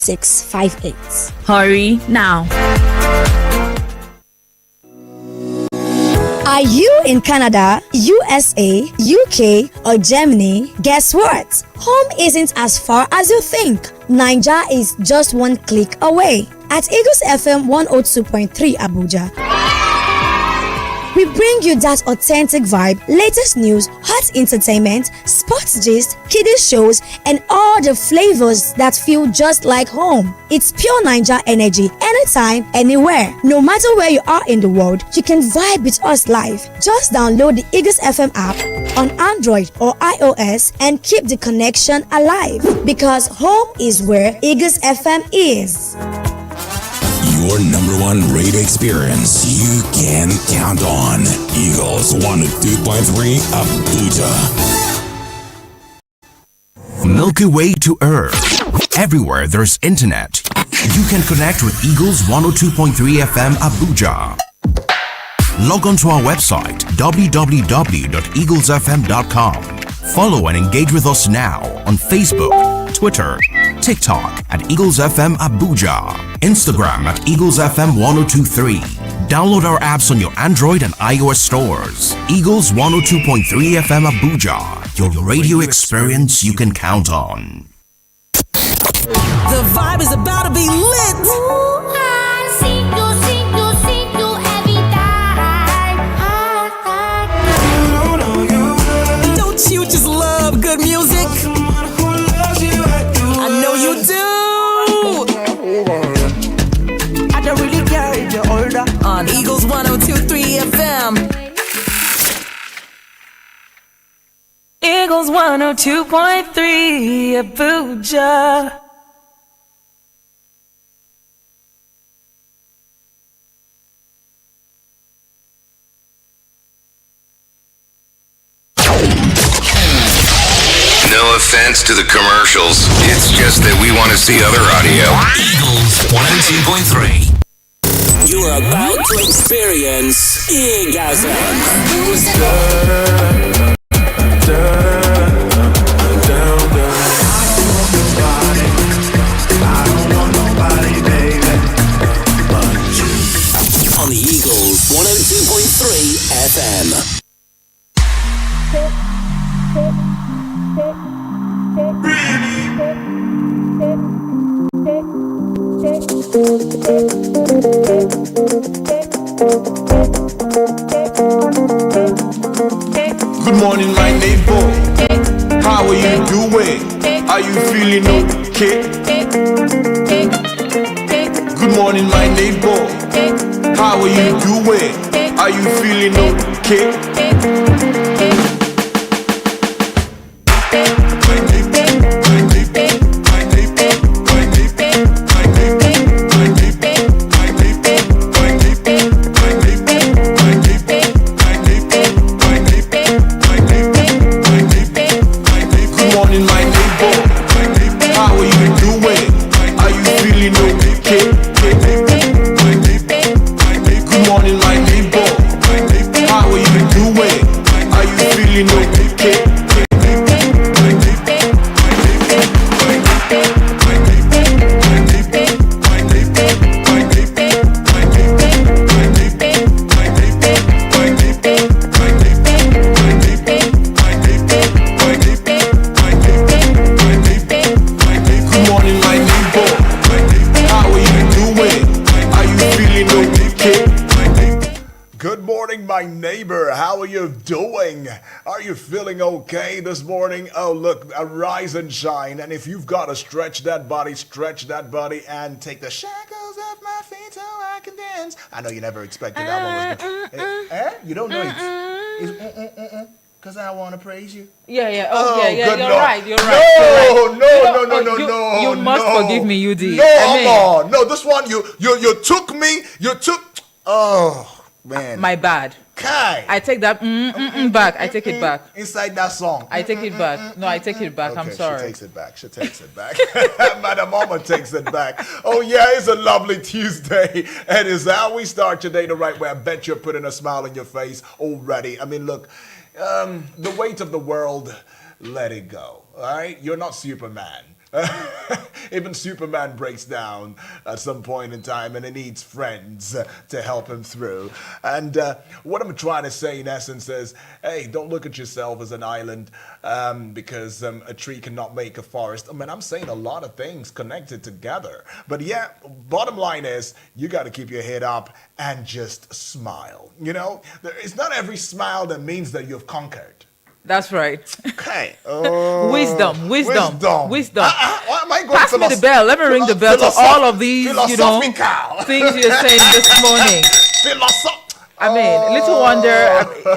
658. Hurry now. Are you in Canada, USA, UK, or Germany? Guess what? Home isn't as far as you think. Niger is just one click away. At Eagles FM 102.3 Abuja, we bring you that authentic vibe, latest news, hot entertainment, sports gist, kiddie shows, and all the flavors that feel just like home. It's pure Niger energy, anytime, anywhere. No matter where you are in the world, you can vibe with us live. Just download the Eagles FM app on Android or iOS and keep the connection alive. Because home is where Eagles FM is. Your number one radio experience you can count on. Eagles 102.3 Abuja. Milky Way to Earth. Everywhere there's internet, you can connect with Eagles 102.3 FM Abuja. Log on to our website www.eaglesfm.com. Follow and engage with us now on Facebook, Twitter, TikTok at Eagles FM Abuja, Instagram at Eagles FM 1023. Download our apps on your Android and iOS stores. Eagles 102.3 FM Abuja, your radio experience you can count on. The vibe is about to be lit. Don't you just love good music? I know you do. I don't really care if you're older. On Eagles 102.3 FM. Eagles 102.3 Abuja. No offense to the commercials. It's just that we want to see other audio. Eagles 102.3. You are about to experience Eagazon. On the Eagles 102.3 FM. Good morning, my neighbor. How are you doing? Are you feeling okay? Good morning, my neighbor. How are you doing? Are you feeling okay? Are you feeling okay this morning? Oh, look, rise and shine. And if you've got to stretch that body and take the shackles off my feet so I can dance. I know you never expected that one. You don't know it. Because I want to praise you. Yeah. Oh, yeah. You're right. No. You must forgive me, UD. No, this one, you took me. Oh, man. My bad. Kai. I take that back. I take it back. Inside that song. I take it back. No, I take it back. Okay, I'm sorry. She takes it back. Madam Mama takes it back. Oh, yeah, it's a lovely Tuesday. And it's how we start today the right way. I bet you're putting a smile on your face already. I mean, look, the weight of the world, let it go. All right? You're not Superman. Even Superman breaks down at some point in time and he needs friends to help him through. And what I'm trying to say in essence is, hey, don't look at yourself as an island because a tree cannot make a forest. I mean, I'm saying a lot of things connected together. But yeah, bottom line is, you got to keep your head up and just smile. You know, it's not every smile that means that you've conquered. That's right. Okay. Wisdom. Why am I going Pass me the bell. Let me ring the bell to all of these, things you're saying this morning. I mean, little wonder.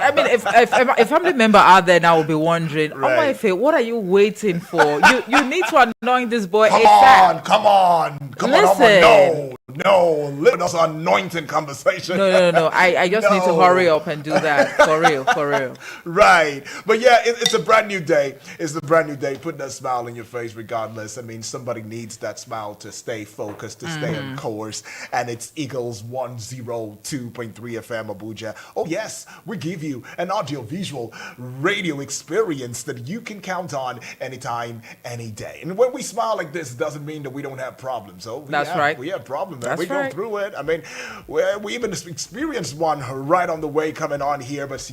I mean, if a family member out there now will be wondering, Right. Omoife, what are you waiting for? You need to anoint this boy Come ASAP. on. Listen. No, let us anointing conversation. No. I just need to No. hurry up and do that. For real. Right. But yeah, it's a brand new day. It's a brand new day. Put that smile on your face regardless. I mean, somebody needs that smile to stay focused, to stay on course. And it's Eagles 102.3 FM Abuja. Oh yes, we give you an audio-visual radio experience that you can count on anytime, any day. And when we smile like this, it doesn't mean that we don't have problems. Oh, That's right. We have problems. That's We go right. through it. I mean, we even experienced one right on the way coming on here, but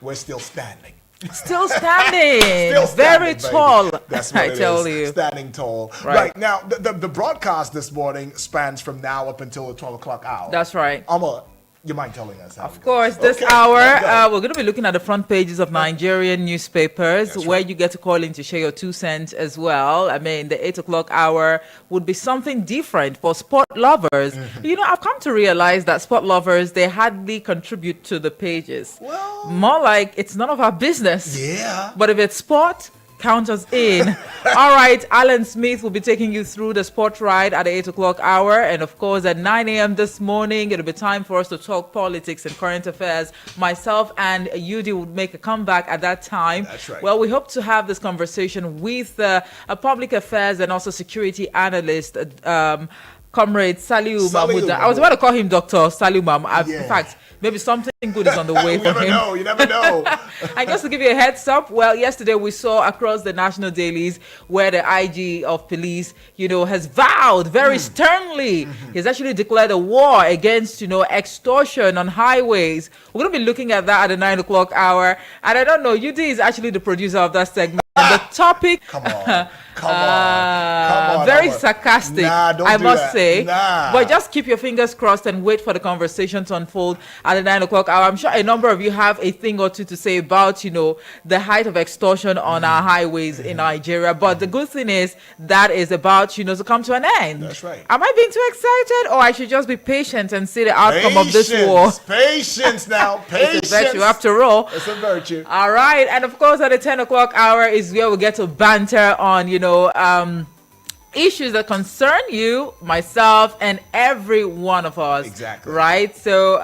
we're still standing. Still standing. Still Very standing, baby. tall. That's what I it tell is. you. Standing tall. Right. Now, the broadcast this morning spans from now up until the 12 o'clock hour. That's right. You mind telling us how Of it course, goes? this Okay, hour, let's go. we're going to be looking at the front pages of Nigerian newspapers, That's where right. you get to call in to share your 2 cents as well. I mean, the 8 o'clock hour would be something different for sport lovers. Mm-hmm. You know, I've come to realize that sport lovers, they hardly contribute to the pages. Well- More like it's none of our business. Yeah. But if it's sport, count us in. All right, Alan Smith will be taking you through the sport ride at the 8 o'clock hour. And of course, at 9 a.m. this morning, it'll be time for us to talk politics and current affairs. Myself and Yudi would make a comeback at that time. That's right. Well, we hope to have this conversation with a public affairs and also security analyst, Comrade Saliu Saliu Mahmoud. I was about to call him Dr. Saliu Mahmoud. Yeah. In fact, maybe something good is on the way for him. You never know. And just to give you a heads up, well, yesterday we saw across the national dailies where the IG of police, has vowed very sternly. He's actually declared a war against, extortion on highways. We're going to be looking at that at the 9 o'clock hour. And I don't know, UD is actually the producer of that segment. And the topic, Come on. very sarcastic, Nah, don't I do must that. say. Nah. But just keep your fingers crossed and wait for the conversation to unfold at the 9 o'clock hour. I'm sure a number of you have a thing or two to say about, the height of extortion on our highways in Nigeria. But the good thing is that is about, to come to an end. That's right. Am I being too excited, or I should just be patient and see the outcome of this war? Patience now. Patience. It's a virtue after all. It's a virtue. All right. And of course, at the 10 o'clock hour is where we get to banter on, issues that concern you, myself, and every one of us. Exactly. Right? So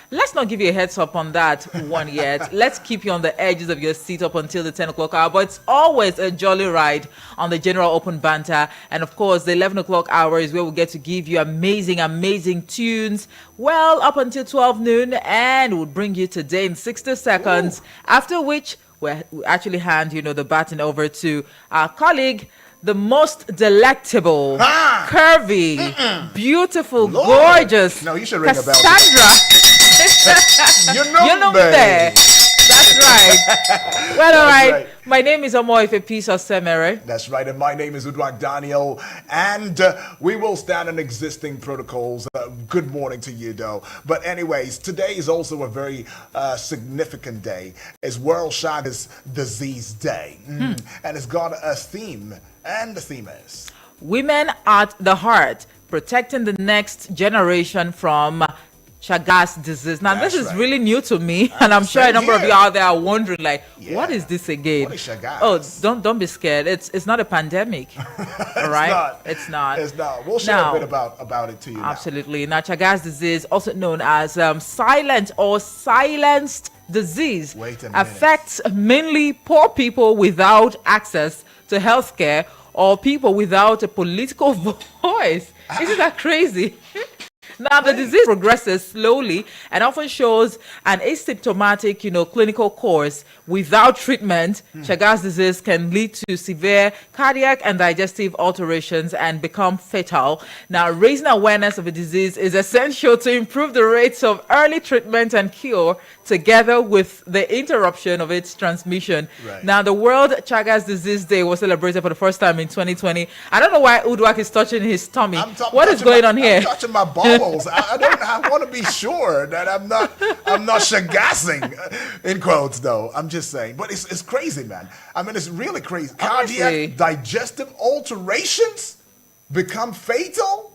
let's not give you a heads up on that one yet. Let's keep you on the edges of your seat up until the 10 o'clock hour. But it's always a jolly ride on the General Open Banter. And of course, the 11 o'clock hour is where we get to give you amazing tunes. Well, up until 12 noon. And we'll bring you today in 60 seconds. Ooh. After which, we actually hand, the baton over to our colleague, the most delectable, curvy, beautiful, Lord. gorgeous, No, you should ring a bell. Cassandra. You know me. That's right. Well, all right. My name is Omoife Peace Osemere. That's right, and my name is Udwak Daniel, and we will stand on existing protocols. Good morning to you, though. But anyways, today is also a very significant day. It's World Chagas Disease Day, and it's got a theme, and the theme is... Women at the Heart, protecting the next generation from Chagas disease. Now, That's this is right. really new to me, and I'm sure a number of you out there are wondering, what is this again? What is Chagas? Oh, don't be scared. It's not a pandemic, all right? It's not. It's not. We'll share a bit about it to you. Absolutely. Now, Chagas disease, also known as silent or silenced disease, Wait a minute. affects mainly poor people without access to healthcare or people without a political voice. Isn't that crazy? Now, the disease progresses slowly and often shows an asymptomatic, clinical course. Without treatment, Chagas disease can lead to severe cardiac and digestive alterations and become fatal. Now, raising awareness of the disease is essential to improve the rates of early treatment and cure, together with the interruption of its transmission. Right. Now, the World Chagas Disease Day was celebrated for the first time in 2020. I don't know why Udwak is touching his tummy. What is going on here? I'm touching my balls. I want to be sure that I'm not shagassing, in quotes, though. I'm just saying. But it's crazy, man. I mean, it's really crazy. Honestly. Cardiac digestive alterations become fatal?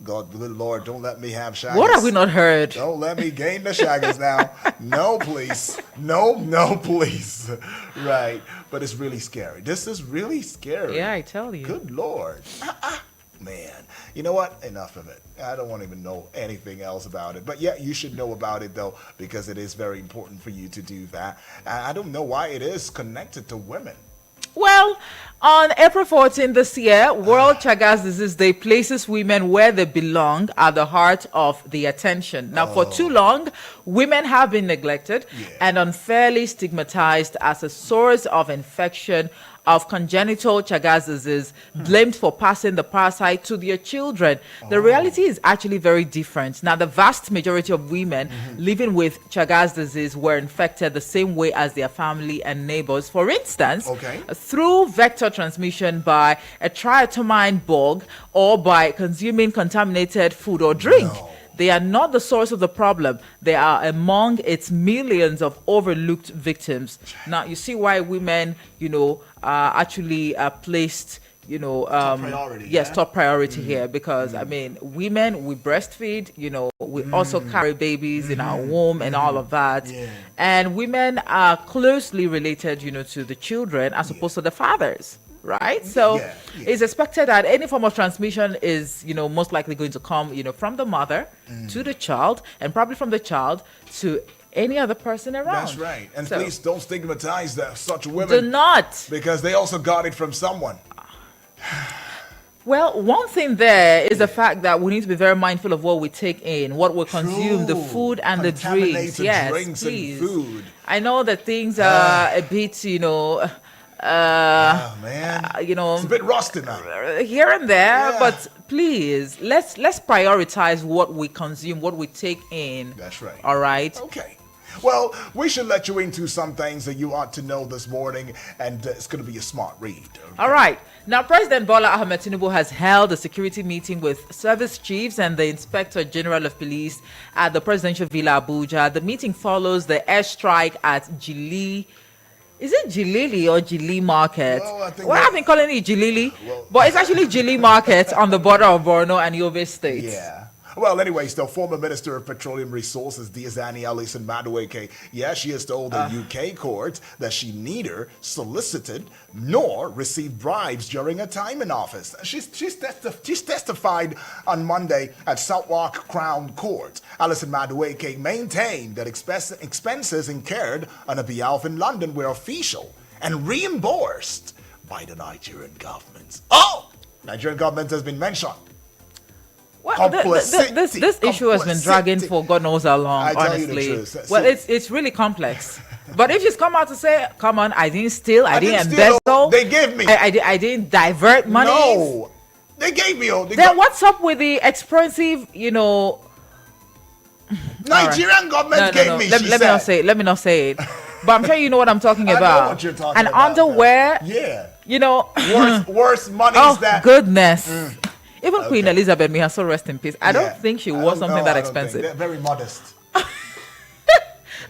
God, good Lord, don't let me have shaggers. What have we not heard? Don't let me gain the shaggers now. No, please. No, please. Right. But it's really scary. This is really scary. Yeah, I tell you. Good Lord. Man. You know what? Enough of it. I don't want to even know anything else about it. But yeah, you should know about it, though, because it is very important for you to do that. I don't know why it is connected to women. Well, on April 14 this year, World Chagas Disease Day places women where they belong at the heart of the attention. Now, for too long, women have been neglected and unfairly stigmatized as a source of infection of congenital Chagas disease, blamed for passing the parasite to their children. The reality is actually very different. Now, the vast majority of women living with Chagas disease were infected the same way as their family and neighbors. For instance, through vector transmission by a triatomine bug or by consuming contaminated food or drink. No. They are not the source of the problem. They are among its millions of overlooked victims. Now, you see why women, actually placed, top priority. Yes, top priority here. Because, I mean, women, we breastfeed, we also carry babies in our womb and all of that. Yeah. And women are closely related, to the children as opposed to the fathers. Right? So it's expected that any form of transmission is, most likely going to come, from the mother to the child, and probably from the child to any other person around. That's right. And please don't stigmatize such women. Do not. Because they also got it from someone. Well, one thing there is the fact that we need to be very mindful of what we take in, what we consume, the food and the drinks. Yes, drinks please. And food. I know that things are a bit, man. It's a bit rusty now. Here and there, but please, let's prioritize what we consume, what we take in. That's right. All right. Okay. Well, we should let you into some things that you ought to know this morning, and it's going to be a smart read. Okay? All right. Now, President Bola Ahmed Tinubu has held a security meeting with service chiefs and the Inspector General of Police at the Presidential Villa Abuja. The meeting follows the airstrike at Jili. Is it Jilili or Jili Market? I've been calling it Jilili, but it's actually Jili Market on the border of Borno and Yobe State. Yeah. Well, anyways, the former Minister of Petroleum Resources, Diazani Alison Madueke, she has told the UK court that she neither solicited nor received bribes during her time in office. She's testified on Monday at Southwark Crown Court. Alison Madueke maintained that expenses incurred on her behalf in London were official and reimbursed by the Nigerian government. Nigerian government has been mentioned. Well, this issue has been dragging for God knows how long, honestly. Well, it's really complex. But if she's come out to say, come on, I didn't steal, I didn't embezzle. They gave me. I didn't divert money. No. They gave me. Then what's up with the expensive, Nigerian government gave me. Let me not say it. But I'm sure you know what I'm talking about. I know what you're talking about. And underwear. Yeah. Worse money is that. Oh, goodness. Even Queen Elizabeth, may her soul rest in peace. I don't think she wore something that expensive. They're very modest.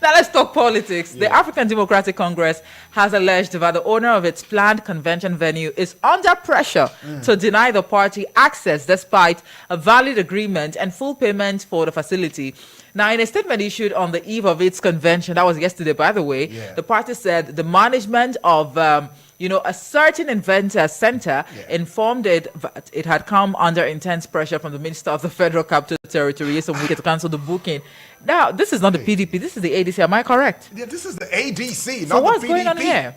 Now let's talk politics. The African Democratic Congress has alleged that the owner of its planned convention venue is under pressure to deny the party access despite a valid agreement and full payment for the facility. Now, in a statement issued on the eve of its convention, that was yesterday, by the way, the party said the management of a certain inventor center informed it that it had come under intense pressure from the Minister of the Federal Capital Territory some week to cancel the booking. Now, this is not the PDP, this is the ADC. Am I correct? Yeah, this is the ADC, so not what's the PDP. going on here?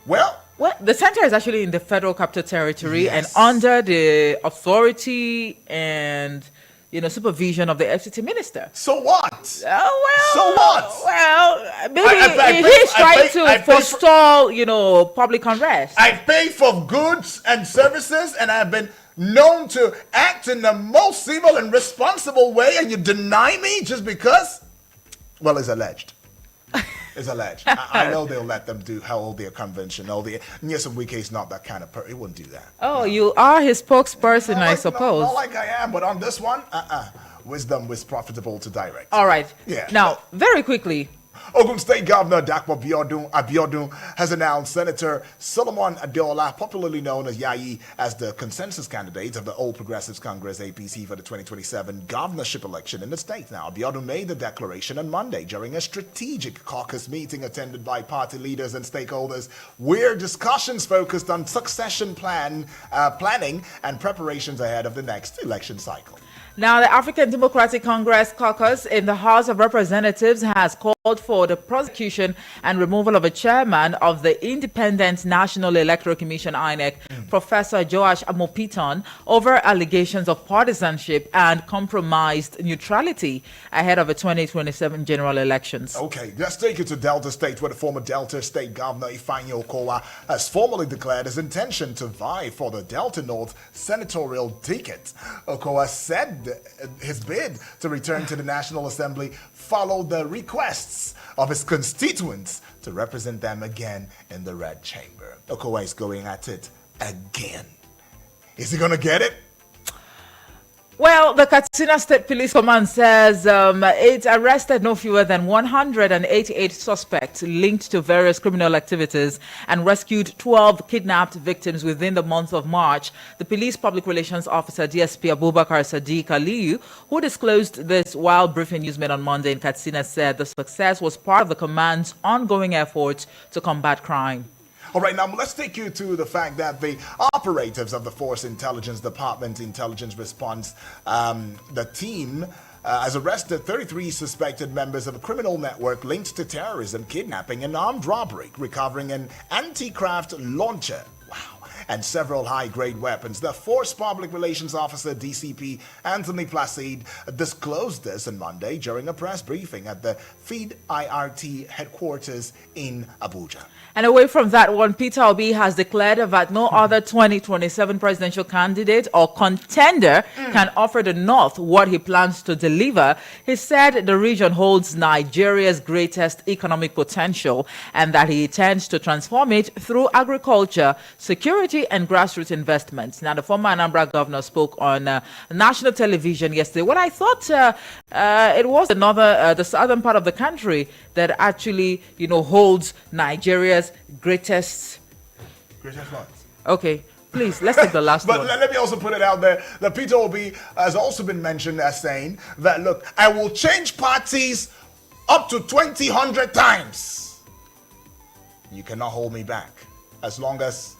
Well, the center is actually in the Federal Capital Territory and under the authority and supervision of the FCT minister. So what? Well, so what? Well, maybe he's trying to forestall, public unrest. I pay for goods and services, and I've been known to act in the most civil and responsible way, and you deny me just because? Well, it's alleged. It's alleged. I know they'll let them hold their convention. Nyesom Wike is not that kind of person. He wouldn't do that. Oh, you are his spokesperson, I suppose. Not like I am, but on this one, wisdom was profitable to direct. All right. Yeah. Now, very quickly. Ogun State Governor Dapo Abiodun has announced Senator Solomon Adeola, popularly known as Yayi, as the consensus candidate of the All Progressives Congress APC for the 2027 governorship election in the state. Now, Abiodun made the declaration on Monday during a strategic caucus meeting attended by party leaders and stakeholders, where discussions focused on succession planning and preparations ahead of the next election cycle. Now, the African Democratic Congress caucus in the House of Representatives has called for the prosecution and removal of a chairman of the Independent National Electoral Commission, INEC, Professor Joash Amopiton, over allegations of partisanship and compromised neutrality ahead of the 2027 general elections. Okay, let's take it to Delta State, where the former Delta State Governor Ifeanyi Okowa has formally declared his intention to vie for the Delta North senatorial ticket. Okowa said his bid to return to the National Assembly followed the requests of his constituents to represent them again in the Red Chamber. Okowa is going at it again. Is he going to get it? Well, the Katsina State Police Command says it arrested no fewer than 188 suspects linked to various criminal activities and rescued 12 kidnapped victims within the month of March. The police public relations officer, DSP Abubakar Sadiq Aliyu, who disclosed this while briefing newsmen on Monday in Katsina, said the success was part of the command's ongoing efforts to combat crime. All right, now let's take you to the fact that the operatives of the Force Intelligence Department Intelligence Response, the team has arrested 33 suspected members of a criminal network linked to terrorism, kidnapping, and armed robbery, recovering an anti-craft launcher. And several high-grade weapons. The Force Public Relations Officer, DCP Anthony Placide, disclosed this on Monday during a press briefing at the FEED IRT headquarters in Abuja. And away from that one, Peter Obi has declared that no other 2027 presidential candidate or contender can offer the North what he plans to deliver. He said the region holds Nigeria's greatest economic potential and that he intends to transform it through agriculture, security, and grassroots investments. Now, the former Anambra governor spoke on national television yesterday. What I thought it was the southern part of the country that actually, holds Nigeria's greatest what? Okay, please, let's take the last but one. Let me also put it out there that Peter Obi has also been mentioned as saying that, look, I will change parties up to 2,000 times. You cannot hold me back as long as...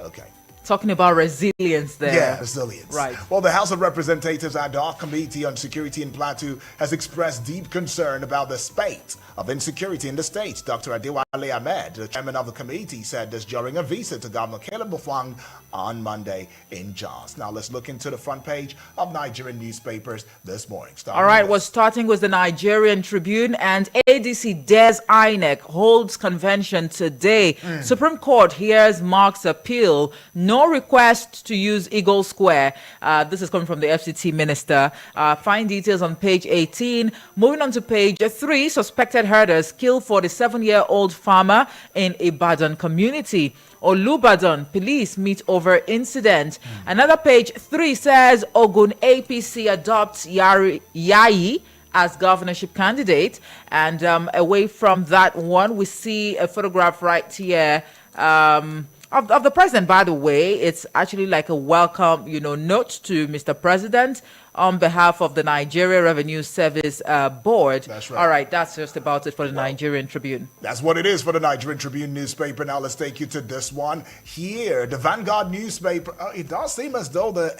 Okay. Talking about resilience there. Yeah, resilience. Right. Well, the House of Representatives ad hoc committee on security in Plateau has expressed deep concern about the spate of insecurity in the state. Dr. Adewale Ahmed, the chairman of the committee, said this during a visit to Governor Caleb Bufang on Monday in Jos. Now, let's look into the front page of Nigerian newspapers this morning. All right, we're starting with the Nigerian Tribune, and ADC dares INEC holds convention today. Supreme Court hears Mark's appeal. No request to use Eagle Square. This is coming from the FCT minister. Find details on page 18. Moving on to page 3, suspected herders kill 47-year-old farmer in Ibadan community. Olubadan police meet over incident. Another page 3 says Ogun APC adopts Yayi as governorship candidate. And away from that one, we see a photograph right here of the president. By the way, it's actually like a welcome, note to Mr. President. on behalf of the Nigeria Revenue Service Board. That's right. All right, that's just about it for the Nigerian Tribune. That's what it is for the Nigerian Tribune newspaper. Now let's take you to this one here. The Vanguard newspaper. It does seem as though the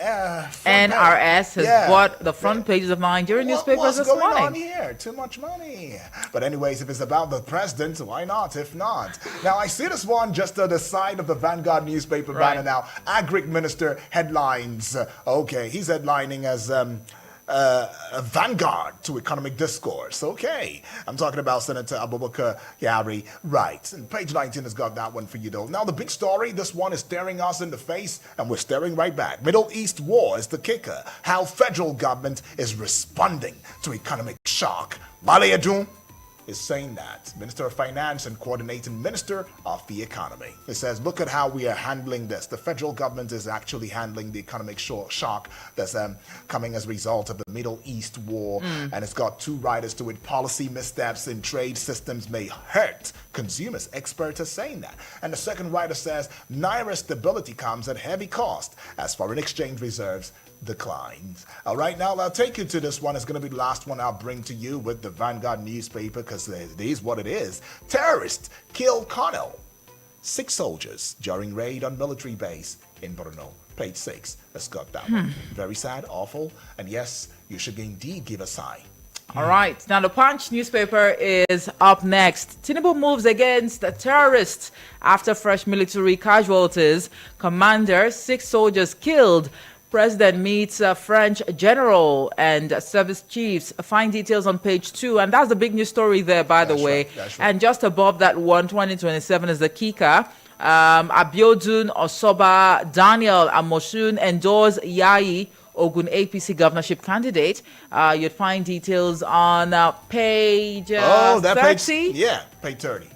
NRS has bought the front pages of Nigerian newspapers this morning. What's going on here? Too much money. But anyways, if it's about the president, why not? If not. Now I see this one just to the side of the Vanguard newspaper banner now. Agric Minister headlines. Okay, he's headlining as a vanguard to economic discourse. Okay, I'm talking about Senator Abubakar Yari. Right, and page 19 has got that one for you though. Now the big story, this one is staring us in the face and we're staring right back. Middle East war is the kicker. How federal government is responding to economic shock. Bale Adun is saying that. Minister of Finance and Coordinating Minister of the Economy. It says, look at how we are handling this. The federal government is actually handling the economic shock that's coming as a result of the Middle East war. And it's got two riders to it. Policy missteps in trade systems may hurt consumers. Experts are saying that. And the second rider says, Naira stability comes at heavy cost as foreign exchange reserves declines. All right, now I'll take you to this one. It's going to be the last one I'll bring to you with the Vanguard newspaper because it is what it is. Terrorists kill Colonel. 6 soldiers during raid on military base in Borno. Page 6. Let's got that one. Very sad, awful, and yes, you should indeed give a sigh. All right. Now, the Punch newspaper is up next. Tinubu moves against the terrorists after fresh military casualties. Commander, 6 soldiers killed. President meets French general and service chiefs. Find details on page 2. And that's the big news story there, by the way. Right, right. And just above that one, 2027 is the kicker. Abiodun Osoba, Daniel Amosun endorse Yayi Ogun APC governorship candidate. You'd find details on page 30. Yeah, page 30.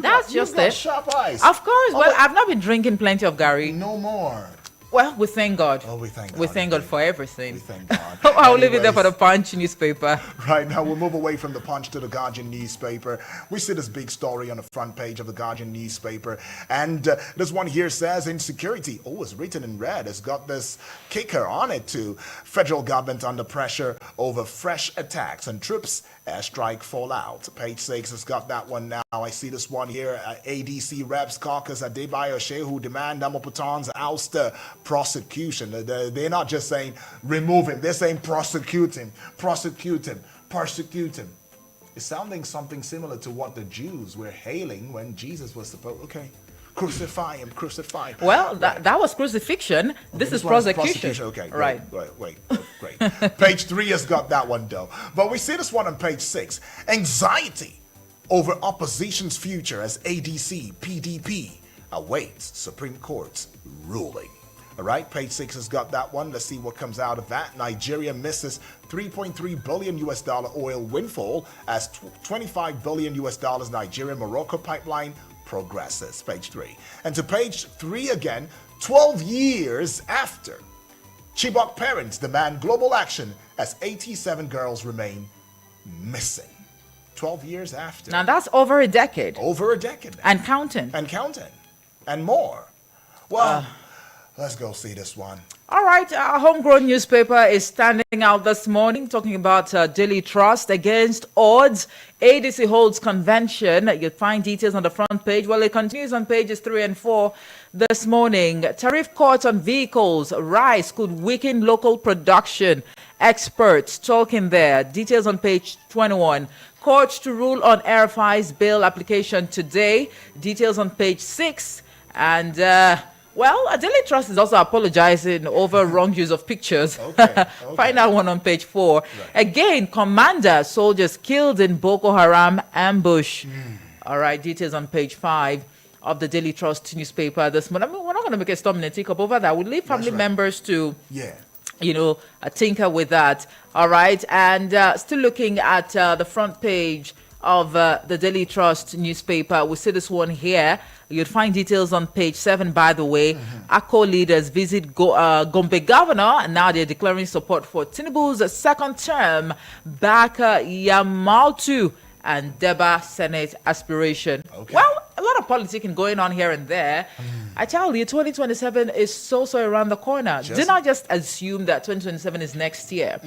That's just it. Sharp eyes. Of course. Well, I've not been drinking plenty of Gary. No more. Well, we thank God. Oh, we thank God. We thank God for everything. We thank God. I'll leave it there for the Punch newspaper. Right, now we'll move away from the Punch to the Guardian newspaper. We see this big story on the front page of the Guardian newspaper. And this one here says insecurity. Oh, it's written in red. It's got this kicker on it too. Federal government under pressure over fresh attacks and troops airstrike fallout. Page 6 has got that one now. I see this one here. ADC reps caucus Adebayo Shehu demand Damoputan's ouster prosecution. They're not just saying remove him. They're saying prosecute him. Prosecute him. Persecute him. It's sounding something similar to what the Jews were hailing when Jesus was supposed. Okay. Crucify him, crucify him. Well, that was crucifixion. This is prosecution. Okay, right. Wait. Great. Page 3 has got that one, though. But we see this one on page 6. Anxiety over opposition's future as ADC, PDP awaits Supreme Court's ruling. All right, page 6 has got that one. Let's see what comes out of that. Nigeria misses $3.3 billion oil windfall as $25 billion Nigeria-Morocco pipeline progresses. Page 3. And to page 3 again, 12 years after, Chibok parents demand global action as 87 girls remain missing. 12 years after. Now that's over a decade. Over a decade. And counting. And counting. And more. Well, let's go see this one. All right, our homegrown newspaper is standing out this morning, talking about Daily Trust against odds. ADC holds convention. You'll find details on the front page. Well, it continues on pages 3 and 4 this morning. Tariff cuts on vehicles rise could weaken local production. Experts talking there. Details on page 21. Court to rule on RFI's bail application today. Details on page 6. And well, Daily Trust is also apologizing over wrong use of pictures. Okay. Find that one on page 4. Right. Again, commander, soldiers killed in Boko Haram ambush. All right, details on page 5 of the Daily Trust newspaper this morning. I mean, we're not going to make a storm and a teacup over that. We'll leave family members to, tinker with that. All right, and still looking at the front page of the Daily Trust newspaper. We see this one here. You'll find details on page 7, by the way. ACO leaders visit Gombe governor, and now they're declaring support for Tinubu's second term. Back Yamaltu and Deba Senate aspiration. Okay. Well, a lot of politicking going on here and there. I tell you, 2027 is so around the corner. Do not just assume that 2027 is next year.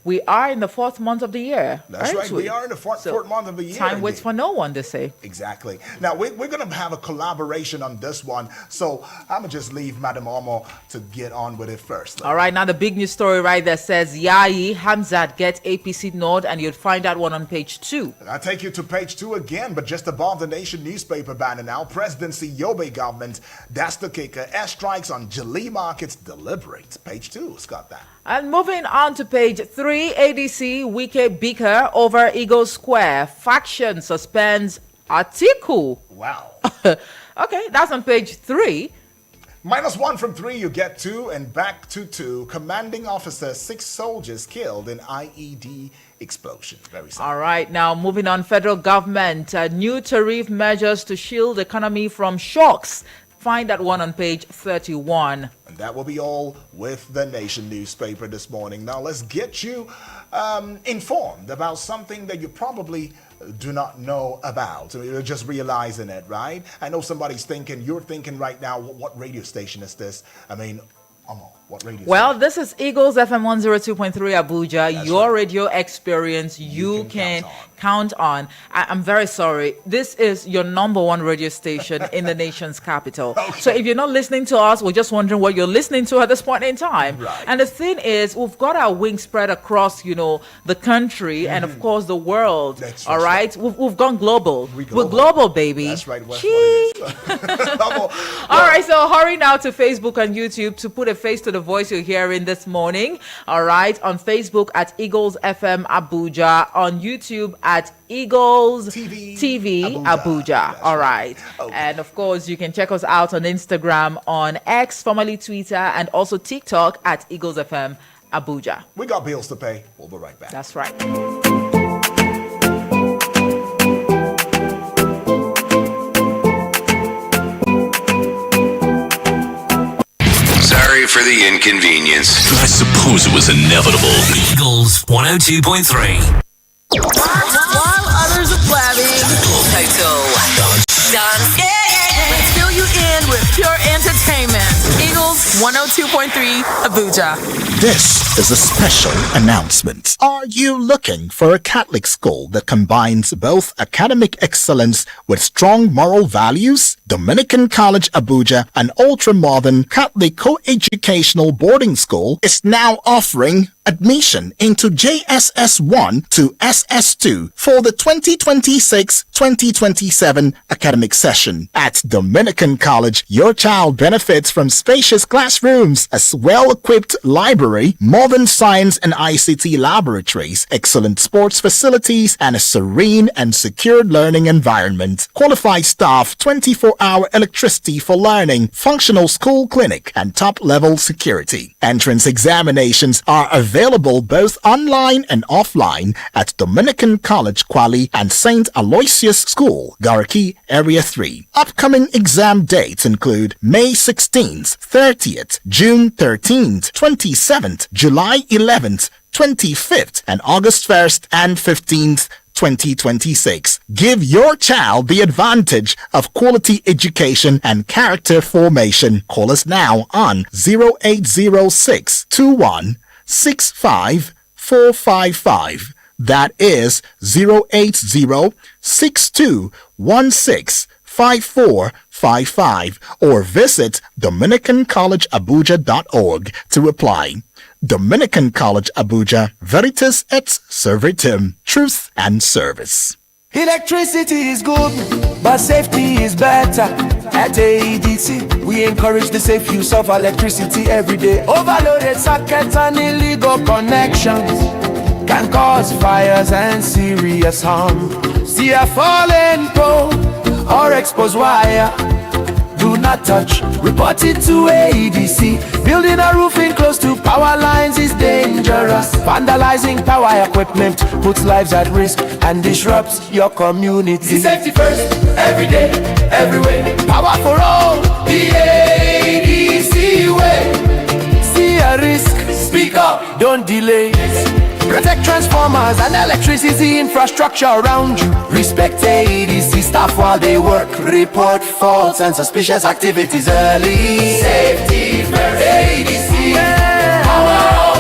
We are in the 4th month of the year. That's right. We are in the fourth month of the year. Time waits for no one, they say. Exactly. Now, we're going to have a collaboration on this one. So I'm going to just leave Madam Omo to get on with it first. All right. Now, the big news story right there says Yayi Hamzat gets APC nod, and you'll find that one on page 2. I'll take you to page 2 again, but just above the Nation newspaper banner now. Presidency Yobe government, that's the kicker. Airstrikes on Jali markets deliberates. Page 2, Scott, that. And moving on to page 3, ADC Wike Beaker over Eagle Square. Faction suspends Atiku. Wow. Okay, that's on page 3. -1 from 3, you get 2, and back to 2. Commanding officer, 6 soldiers killed in IED explosion. Very simple. All right, now moving on, federal government, new tariff measures to shield the economy from shocks. Find that one on page 31. And that will be all with the Nation newspaper this morning. Now let's get you informed about something that you probably do not know about. You're just realizing it, right? I know somebody's thinking, you're thinking right now, what radio station is this? I mean, what radio station? This is Eagles FM 102.3 Abuja, That's your right. radio experience you can count on. I'm very sorry. This is your #1 radio station in the nation's capital. Okay. So if you're not listening to us, we're just wondering what you're listening to at this point in time. Right. And the thing is, we've got our wings spread across, the country and of course the world. That's all right? We've gone global. We're global, baby. That's right. West All All right, so hurry now to Facebook and YouTube to put a face to the voice you're hearing this morning. All right, on Facebook at Eagles FM Abuja, on YouTube at Eagles TV Abuja. All right. Okay. And of course, you can check us out on Instagram, on X, formerly Twitter, and also TikTok at Eagles FM Abuja. We got bills to pay. We'll be right back. That's right. Sorry for the inconvenience. I suppose it was inevitable. Eagles 102.3. While others are blabbing, Toto. Dance. Let's fill you in with pure entertainment. Eagles 102.3 Abuja. This is a special announcement. Are you looking for a Catholic school that combines both academic excellence with strong moral values? Dominican College Abuja, an ultra-modern Catholic co-educational boarding school, is now offering admission into JSS 1 to SS2 for the 2026-2027 academic session. At Dominican College, your child benefits from spacious classrooms, a well-equipped library, modern science and ICT laboratories, excellent sports facilities, and a serene and secured learning environment. Qualified staff, 24-hour electricity for learning, functional school clinic, and top-level security. Entrance examinations are available both online and offline at Dominican College Kwali and St. Aloysius School, Gariki, Area 3. Upcoming exam dates include May 16th, 30th, June 13th, 27th, July 11th, 25th, and August 1st and 15th, 2026. Give your child the advantage of quality education and character formation. Call us now on 0806 21 65455. That is 08062165455, or visit dominicancollegeabuja.org to apply. Dominican College Abuja, Veritas et Servitum, truth and service. Electricity is good, but safety is better. At AEDC, we encourage the safe use of electricity every day. Overloaded sockets and illegal connections can cause fires and serious harm. See a fallen pole or exposed wire, do not touch, report it to AEDC. Building a roofing close to power lines is dangerous. Vandalizing power equipment puts lives at risk and disrupts your community. Safety first, every day, everywhere. Power for all, the AEDC way. See a risk, speak up, don't delay. Protect transformers and electricity infrastructure around you. Respect AEDC staff while they work. Report faults and suspicious activities early. Safety first. AEDC. Power of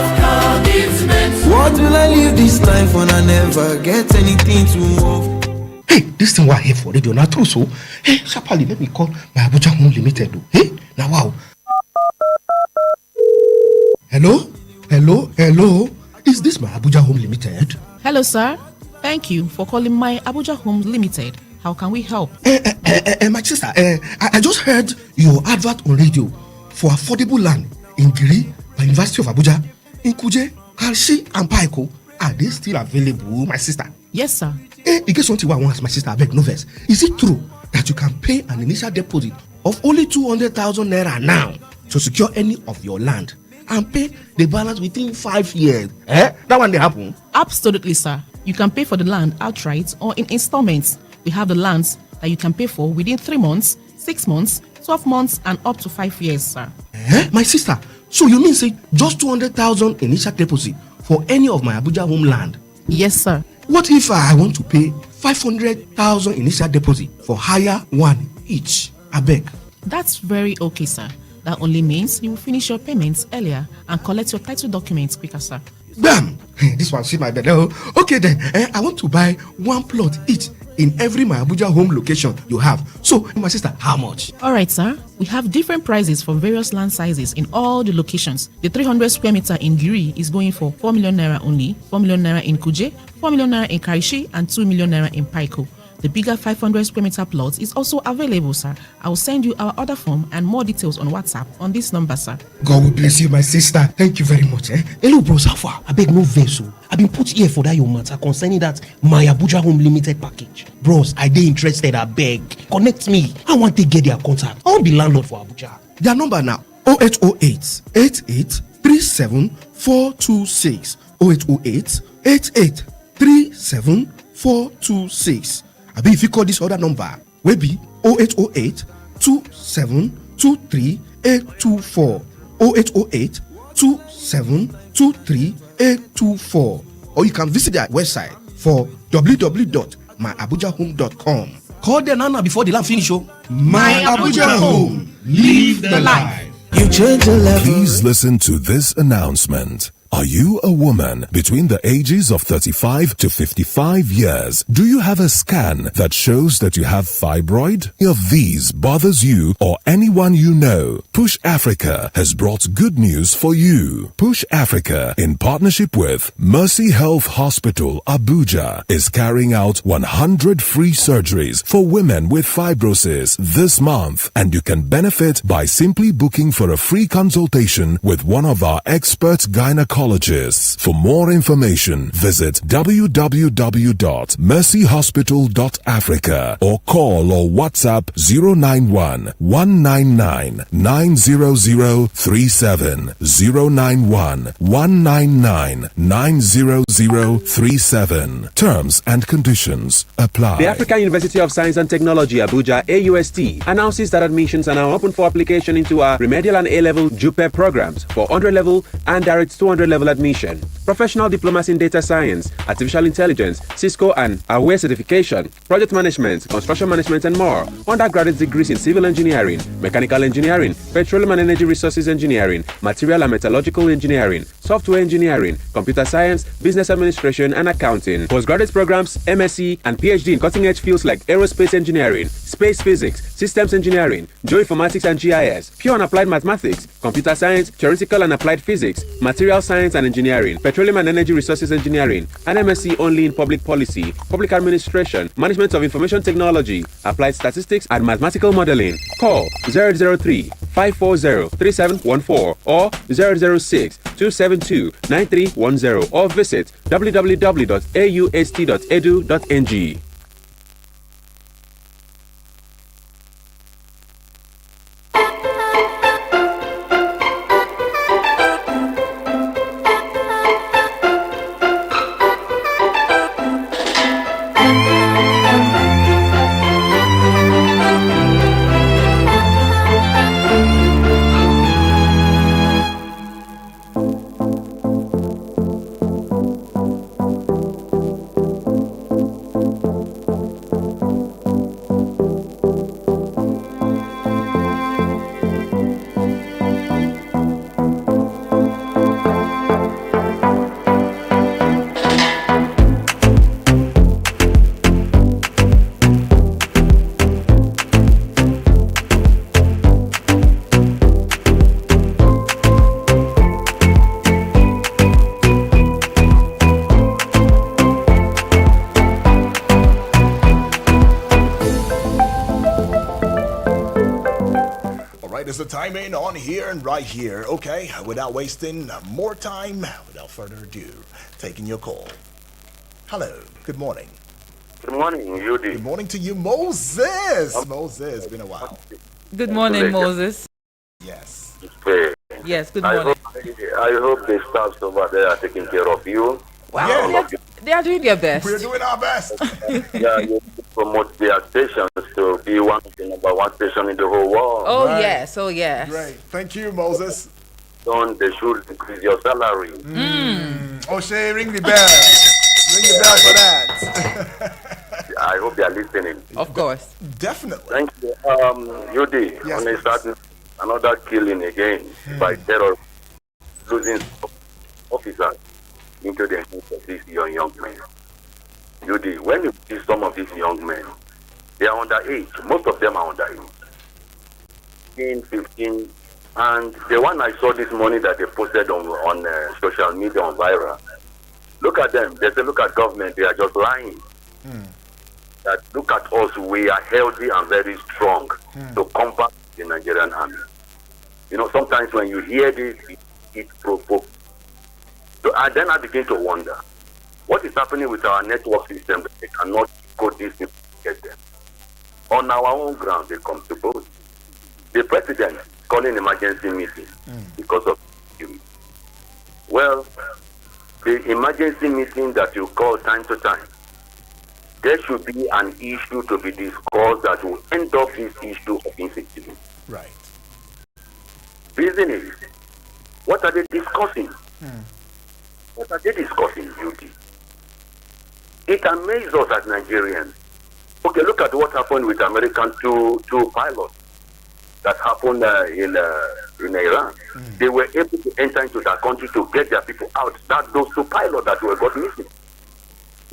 commitment. What will I leave this life when I never get anything to move? Hey, this thing what I here for radio now true so. Hey, sharply let me call my Abuja Home Limited. Hey, now wow. Hello. Is this my Abuja Home Limited? Hello, sir. Thank you for calling my Abuja Home Limited. How can we help? My sister, I just heard your advert on radio for affordable land in Giri by University of Abuja, in Kuje, Kalshi, and Paiko. Are they still available, my sister? Yes, sir. In case something I want, my sister, I beg no verse. Is it true that you can pay an initial deposit of only 200,000 naira now to secure any of your land and pay the balance within 5 years? That one they happen? Absolutely, sir. You can pay for the land outright or in installments. We have the lands that you can pay for within 3 months, 6 months, 12 months, and up to 5 years, sir. My sister, so you mean say just 200,000 initial deposit for any of my Abuja home land? Yes, sir. What if I want to pay 500,000 initial deposit for hire one each? I beg. That's very okay, sir. That only means you will finish your payments earlier and collect your title documents quicker, sir. Bam! This one see my bed. Okay then, I want to buy one plot each in every my Abuja home location you have. So, my sister, how much? All right, sir. We have different prices for various land sizes in all the locations. The 300 square meter in Giri is going for 4 million naira only, 4 million naira in Kuje, 4 million naira in Karishi, and 2 million naira in Paiko. The bigger 500 square meter plot is also available, sir. I will send you our order form and more details on WhatsApp on this number, sir. God will bless you, my sister. Thank you very much. Hello, bros. How far? I beg no vessel. I've been put here for that your matter concerning that my Abuja Home Limited package. Bros, I dey interested. I beg. Connect me. I want to get their contact. I want to be landlord for Abuja. Their number now 0808 88 37 426 0808 88 37 426. I mean, if you call this other number, will be 0808 2723 824 0808 2723 824, or you can visit their website for www.myabujahome.com. Call them now before the land finish. My Abuja Home, live the life. You change your life. Please listen to this announcement. Are you a woman between the ages of 35 to 55 years? Do you have a scan that shows that you have fibroid? If these bothers you or anyone you know, Push Africa has brought good news for you. Push Africa, in partnership with Mercy Health Hospital, Abuja, is carrying out 100 free surgeries for women with fibrosis this month, and you can benefit by simply booking for a free consultation with one of our expert gynecologists. For more information, visit www.mercyhospital.africa or call or WhatsApp 091 199 90037 091 199 90037. Terms and conditions apply. The African University of Science and Technology, Abuja, AUST, announces that admissions are now open for application into our remedial and A-level JUPEP programs for 100 level and direct 200 level admission. Professional diplomas in data science, artificial intelligence, Cisco and AWARE certification, project management, construction management, and more. Undergraduate degrees in civil engineering, mechanical engineering, petroleum and energy resources engineering, material and metallurgical engineering, software engineering, computer science, business administration, and accounting. Postgraduate programs, MSc and PhD in cutting-edge fields like aerospace engineering, space physics, systems engineering, geoinformatics and GIS, pure and applied mathematics, computer science, theoretical and applied physics, material science and engineering, petroleum and energy resources engineering, and MSc only in public policy, public administration, management of information technology, applied statistics, and mathematical modeling. Call 003-540-3714 or 006-272-9310 or visit www.aust.edu.ng. is the time in on here and right here. Okay, without wasting more time, without further ado, taking your call. Hello, good morning. Good morning, Yudi. Good morning to you, Moses. Moses, been a while. Good morning, Moses. Yes. Yes, good morning. I hope the staffs over there are taking care of you. Wow, they are doing their best. We're doing our best. Yeah, you promote their stations to be one of the number one station in the whole world. Oh, right. Yes, oh, yes. Great. Thank you, Moses. They should increase your salary. O'Shea, ring the bell. Ring the bell for that. I hope they are listening. Of course. Definitely. Thank you. Yudi, yes, another killing again by terror, losing officers into the hands of these young men. Yudi, when you see some of these young men, they are underage. Most of them are underage. 15, and the one I saw this morning that they posted on social media on viral. Look at them. They say, look at government. They are just lying. That look at us. We are healthy and very strong to combat the Nigerian army. You know, sometimes when you hear this, it provokes. So then I begin to wonder, what is happening with our network system that they cannot go this to get them? On our own ground, they come to both. The president calling emergency meeting because of you. Well, the emergency meeting that you call time to time, there should be an issue to be discussed that will end up this issue of insecurity. Right. Reason is, what are they discussing? What are they discussing, Beauty? It amazes us as Nigerians. Okay, look at what happened with American two pilots that happened in Iran. They were able to enter into that country to get their people out. That those two pilots that were got missing.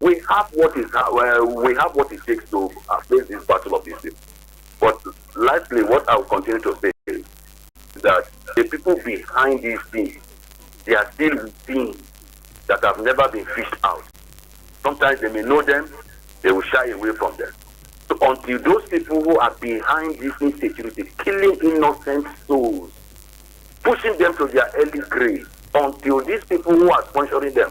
We have what it takes to face this battle of this. But lastly, what I will continue to say is that the people behind these things, they are still things that have never been fished out. Sometimes they may know them, they will shy away from them. So until those people who are behind this insecurity, killing innocent souls, pushing them to their early grave, until these people who are sponsoring them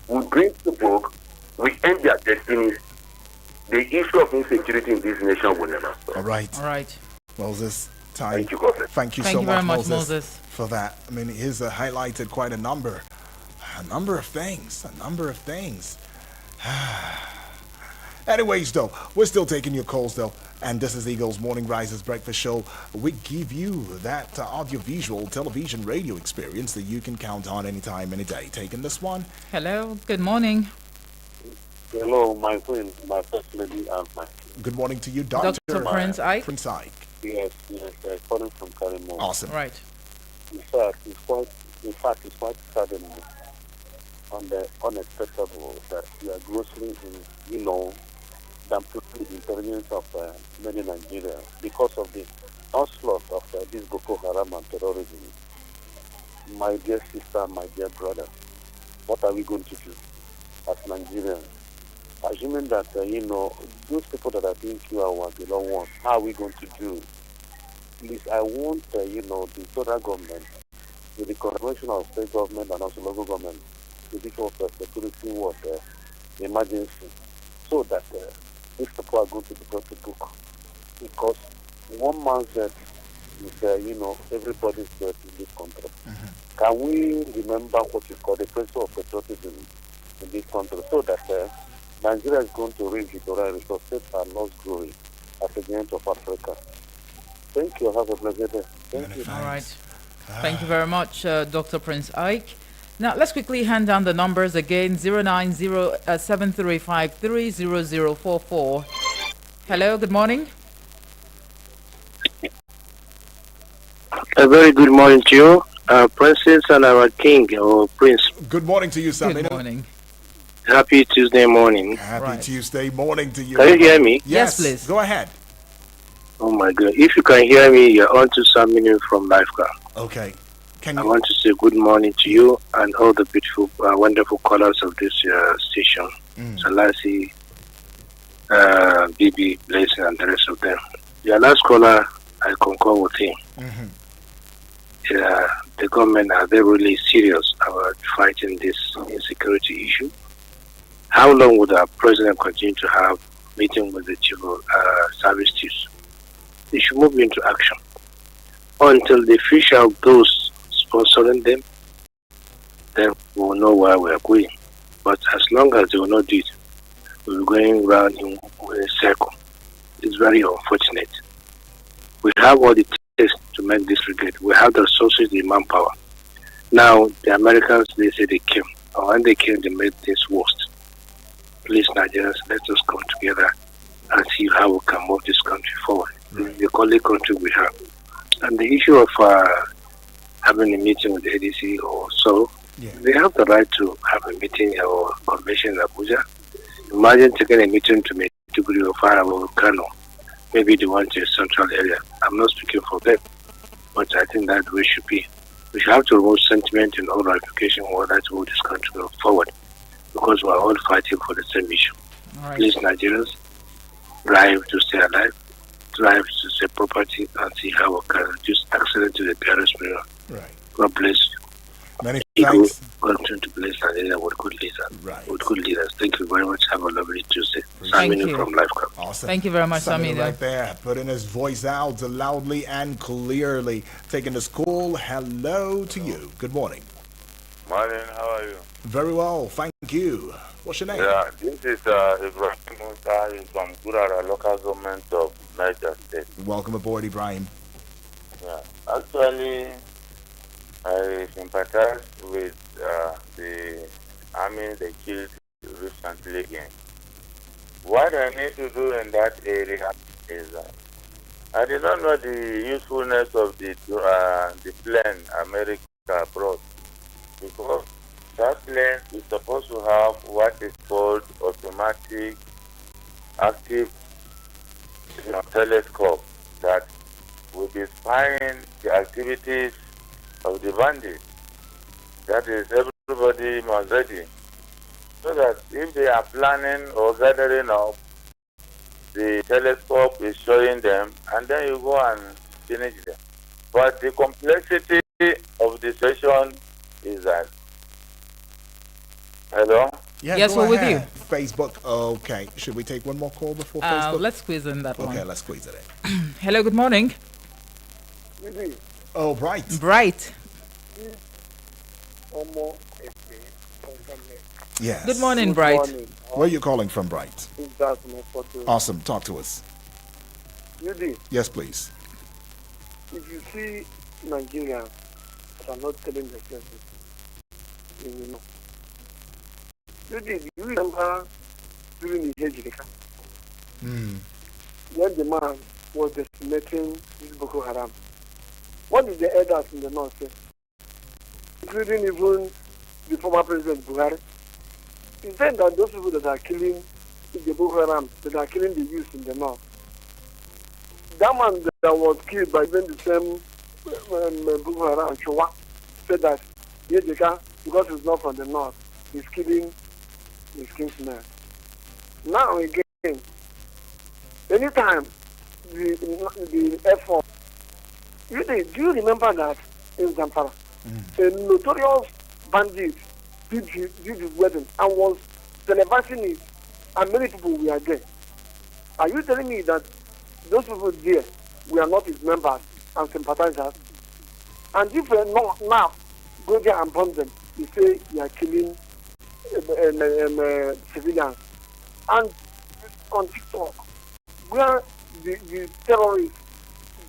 will bring to book, we end their destinies, the issue of insecurity in this nation will never stop. All right. Moses, thank you so very much, Moses, for that. I mean, he's highlighted quite a number of things. Anyways, though, we're still taking your calls, though, and this is Eagles Morning Rises Breakfast Show. We give you that audiovisual television radio experience that you can count on anytime, any day. Taking this one. Hello, good morning. Hello, my friend, my first lady, and my... Good morning to you, Dr. Prince Ike. Prince Ike. Yes, calling from Karimo. Awesome. Right. In fact, it's quite saddening and unacceptable that we are grossly dampening the intelligence of many Nigerians because of the onslaught of this Boko Haram and terrorism. My dear sister, my dear brother, what are we going to do as Nigerians? Assuming that, those people that are being killed are the beloved ones, how are we going to do? Please, I want, the federal government, with the collaboration of state government and also local government, to do for security work, emergency, so that these people are going to be brought to book. Because one man's death is, everybody's death in this country. Can we remember what is called the principle of patriotism in this country, so that Nigeria is going to reach Victoria and resuscitate our lost glory as a giant of Africa? Thank you. Have a blessed day. Thank you. All right. Thank you very much, Dr. Prince Ike. Now, let's quickly hand down the numbers again. 090-7353-0044. Hello, good morning. A very good morning to you, Princess and our King, or Prince. Good morning to you, Sam. Good morning. Happy Tuesday morning. Happy Tuesday morning to you. Can you hear me? Yes, please. Go ahead. Oh my God. If you can hear me, you're on to Saminu from Lifeguard. Okay. I want to say good morning to you and all the beautiful, wonderful callers of this station. Salasi, Bibi, Blessing, and the rest of them. Your last caller I concur with him. The government, are they really serious about fighting this insecurity issue? How long would our president continue to have meeting with the chief of service chiefs? They should move into action until they fish out those sponsoring them. Then we will know where we are going. But as long as they will not do it, we're going round in a circle. It's very unfortunate. We have all the tests to make this regret. We have the resources, the manpower. Now, the Americans, they say they came. And when they came, they made things worse. Please, Nigerians, let us come together and see how we can move this country forward. This is the only country we have. And the issue of having a meeting with the ADC or so, they have the right to have a meeting or convention in Abuja. Imagine taking a meeting to Maiduguri or Farawa or Kano. Maybe they want a central area. I'm not speaking for them, but I think that we should be. We should have to remove sentiment in all ramifications or that move this country go forward, because we are all fighting for the same issue. All right. Please, Nigerians, drive to stay alive, drive to save property, and see how we can reduce accident to the parents' mirror. Right. God bless you. Many thanks. Continue to bless Nigeria with good leaders. Right. With good leaders. Thank you very much. Have a lovely Tuesday. Thank Saminu you. from Life Club. Awesome. Thank you very much, Saminu Saminu. right there, putting his voice out loudly and clearly. Taking this call. Hello to you. Good morning. Morning, how are you? Very well, thank you. What's your name? Yeah, this is Ibrahim Musa. He's from Gurara, local government of Niger State. Welcome aboard, Ibrahim. Yeah, actually, I sympathize with the army they killed recently again. What I need to do in that area is I did not know the usefulness of the plane America brought, because that plane is supposed to have what is called automatic active telescope that will be spying the activities of the bandits. That is, everybody must ready. So that if they are planning or gathering up, the telescope is showing them, and then you go and finish them. But the complexity of the session is that. Hello? Yeah, Yes, go we're with ahead. Facebook. Okay. Should we take one more call before Facebook? Let's squeeze in that one. Okay, let's squeeze it in. Hello, good morning. Oh, Bright. Bright. Yes. Good morning, Bright. Where are you calling from, Bright? Awesome. Talk to us. Yes, please. If you see Nigerians that are not telling the truth, you will know. Do you remember during the Hejirika, when the man was decimating this Boko Haram? What did the elders in the north say? Including even the former President Buhari. He said that those people that are killing the Boko Haram, that are killing the youth in the north, that man that was killed by even the same Boko Haram, Chowa, said that Yejika, because he's not from the north, he's killing his kinsmen. Now again, anytime the effort, do you remember that in Zamfara, a notorious bandit did his wedding and was televising it, and many people were there? Are you telling me that those people there were not his members and sympathizers? And if we not now go there and bomb them, you say you are killing civilians. And on TikTok, where the terrorists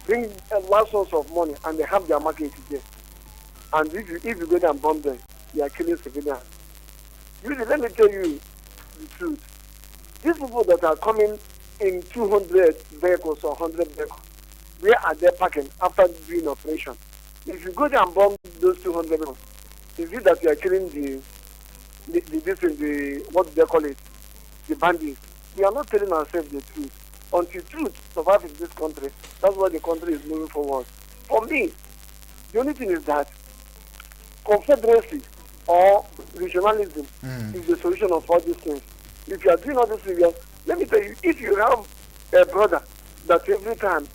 bring a large source of money and they have their market there, and if you go there and bomb them, you are killing civilians. Really, let me tell you the truth. These people that are coming in 200 vehicles or 100 vehicles, where are they parking after doing operation? If you go there and bomb those 200 vehicles, is it that you are killing what do they call it, the bandits? We are not telling ourselves the truth. Until truth survives in this country, that's why the country is moving forward. For me, the only thing is that confederacy or regionalism is the solution of all these things. If you are doing all these things, let me tell you, if you have a brother that every time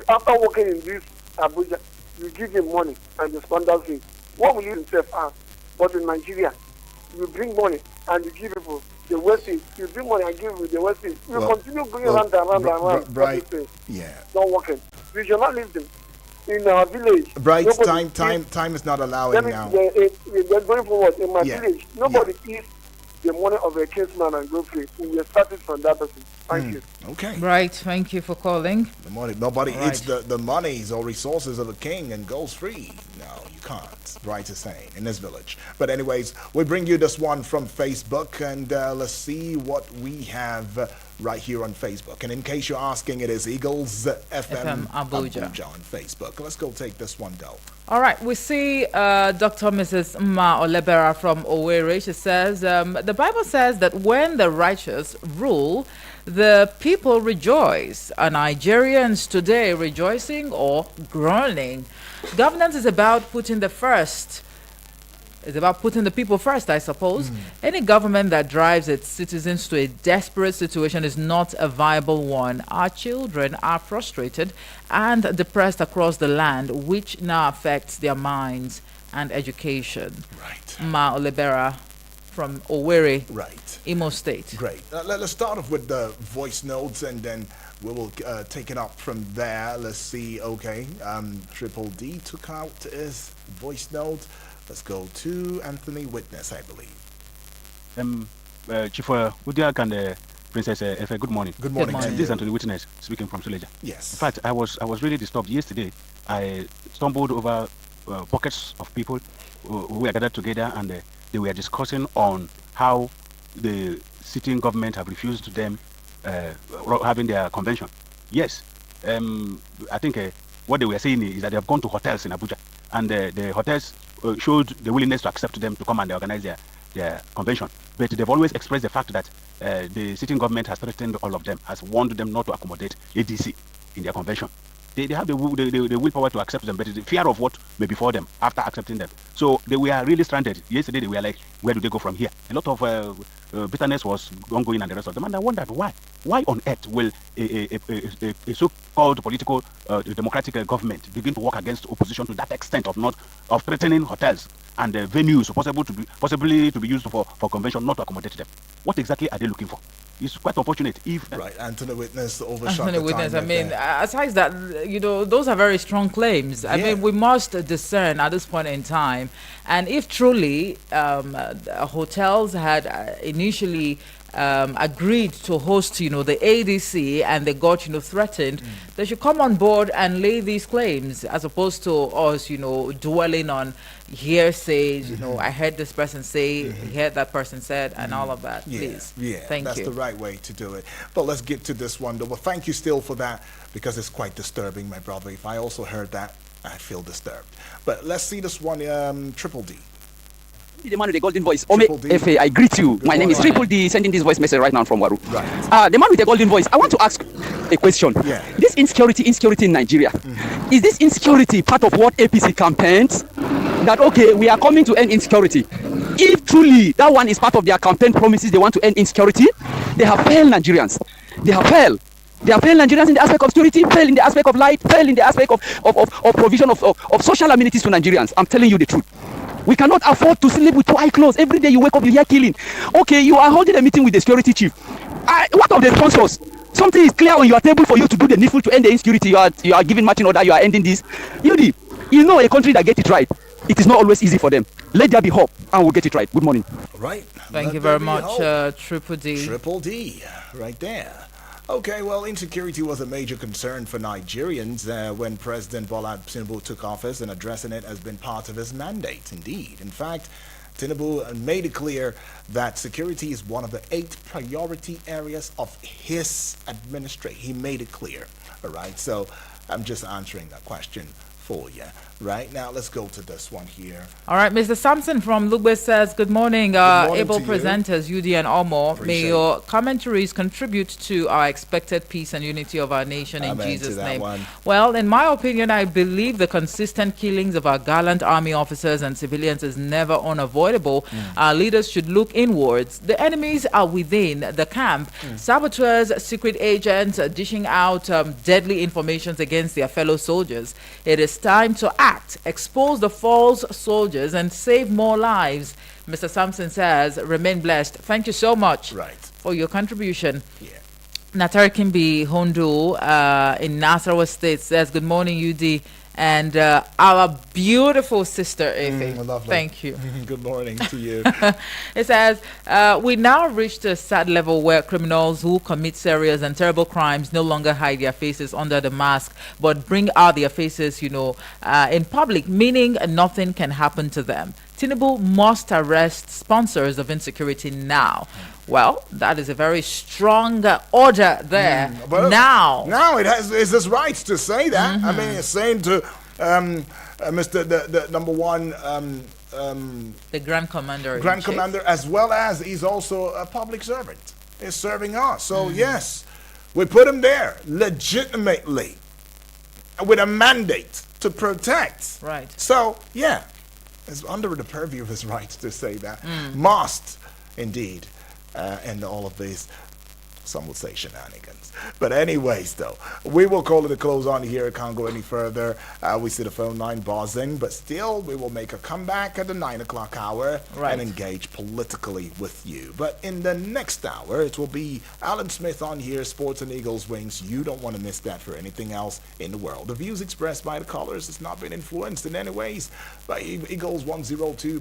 After working in this Abuja, you give him money and you squander it. What will you himself ask? But in Nigeria, you bring money and you give people the West East. You bring money and give people the West East. You continue going around and around. Right. Yeah. Not working. Regionalism in our village. Bright, time is not allowing now. They're going forward. In my village, nobody eats the money of a kinsman and go free. We started from that person. Thank you. Okay. Right. Thank you for calling. The money. Nobody eats the monies or resources of the king and goes free. No, you can't. Bright is saying in this village. But anyways, we bring you this one from Facebook, and let's see what we have right here on Facebook. And in case you're asking, it is Eagles FM Abuja on Facebook. Let's go take this one though. All right, we see Dr. Mrs. Ma Olebera from Owerri. She says, the Bible says that when the righteous rule, the people rejoice. Are Nigerians today rejoicing or groaning? Governance is about putting the first. It's about putting the people first, I suppose. Any government that drives its citizens to a desperate situation is not a viable one. Our children are frustrated and depressed across the land, which now affects their minds and education. Right. Ma Olebera from Owerri, Imo State. Great. Let's start off with the voice notes, and then we will take it up from there. Let's see. Okay. Triple D took out his voice note. Let's go to Anthony Witness, I believe. Chief Udiak and Princess Efe, good morning. Good morning. This is Anthony Witness speaking from Suleja. Yes. In fact, I was really disturbed yesterday. I stumbled over pockets of people who were gathered together, and they were discussing on how the sitting government have refused to them having their convention. Yes. I think what they were saying is that they have gone to hotels in Abuja, and the hotels showed the willingness to accept them to come and organize their convention. But they've always expressed the fact that the sitting government has threatened all of them, has warned them not to accommodate ADC in their convention. They have the willpower to accept them, but the fear of what may befall them after accepting them. So they were really stranded. Yesterday they were like, where do they go from here? A lot of bitterness was ongoing and the rest of them. And I wondered why. Why on earth will a so-called political democratic government begin to work against opposition to that extent of threatening hotels and venues possibly to be used for convention, not to accommodate them? What exactly are they looking for? It's quite unfortunate if Anthony Witness overshot the time. I mean, aside that, those are very strong claims. I mean, we must discern at this point in time, and if truly hotels had initially agreed to host, the ADC, and they got, threatened, they should come on board and lay these claims, as opposed to us, dwelling on hearsays. I heard this person say, I heard that person said, and all of that. Please. Yeah, thank that's you. the right way to do it. But let's get to this one, though. Well, thank you still for that, because it's quite disturbing, my brother. If I also heard that, I feel disturbed. But let's see this one, Triple D. The man with the golden voice. Ome Efe, I greet you. My name is Triple D, sending this voice message right now from Waru. Right. The man with the golden voice. I want to ask a question. Yeah. This insecurity in Nigeria, is this insecurity part of what APC campaigns? That, okay, we are coming to end insecurity. If truly that one is part of their campaign promises, they want to end insecurity, they have failed Nigerians. They have failed. They have failed Nigerians in the aspect of security, failed in the aspect of light, failed in the aspect of provision of social amenities to Nigerians. I'm telling you the truth. We cannot afford to sleep with two eye closed. Every day you wake up, you hear killing. Okay, you are holding a meeting with the security chief. What of the sponsors? Something is clear on your table for you to do the needful to end the insecurity. You are giving marching order, you are ending this. You know a country that gets it right, it is not always easy for them. Let there be hope, and we'll get it right. Good morning. Right. Thank you very much, Triple D. Triple D, right there. Okay, well, insecurity was a major concern for Nigerians when President Bola Tinubu took office, and addressing it has been part of his mandate, indeed. In fact, Tinubu made it clear that security is one of the 8 priority areas of his administration. He made it clear, all right? So I'm just answering that question for you. Right now, let's go to this one here. All right, Mr. Sampson from Lugbe says, good morning, able presenters, UD and Omo. May your commentaries contribute to our expected peace and unity of our nation in Jesus' name. Well, in my opinion, I believe the consistent killings of our gallant army officers and civilians is never unavoidable. Our leaders should look inwards. The enemies are within the camp. Saboteurs, secret agents dishing out deadly informations against their fellow soldiers. It is time to act, expose the false soldiers, and save more lives. Mr. Sampson says, remain blessed. Thank you so much for your contribution. Natari Kimbi Hondo in Nasarawa State says, good morning, UD. And our beautiful sister, Efe. Thank you. Good morning to you. It says, we now reached a sad level where criminals who commit serious and terrible crimes no longer hide their faces under the mask, but bring out their faces, in public, meaning nothing can happen to them. Tinubu must arrest sponsors of insecurity now. Well, that is a very strong order there. But now it is his right to say that. I mean, it's saying to Mr. the number one, the Grand Commander, as well as he's also a public servant. He's serving us. So yes, we put him there legitimately with a mandate to protect. Right. So yeah, it's under the purview of his right to say that. Must indeed. And all of these, some would say shenanigans. But anyways, though, we will call it a close on here. It can't go any further. We see the phone line buzzing, but still, we will make a comeback at the 9 o'clock hour and engage politically with you. But in the next hour, it will be Alan Smith on here, Sports and Eagles Wings. You don't want to miss that for anything else in the world. The views expressed by the callers has not been influenced in any ways by Eagles 102.3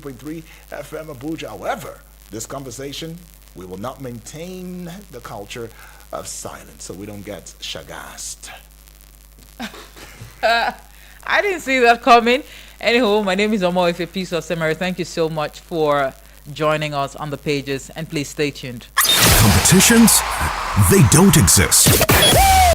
FM Abuja. However, this conversation, we will not maintain the culture of silence so we don't get shagast. I didn't see that coming. Anyhow, my name is Omo Ife Peace of Seminary. Thank you so much for joining us on the pages, and please stay tuned. Competitions? They don't exist.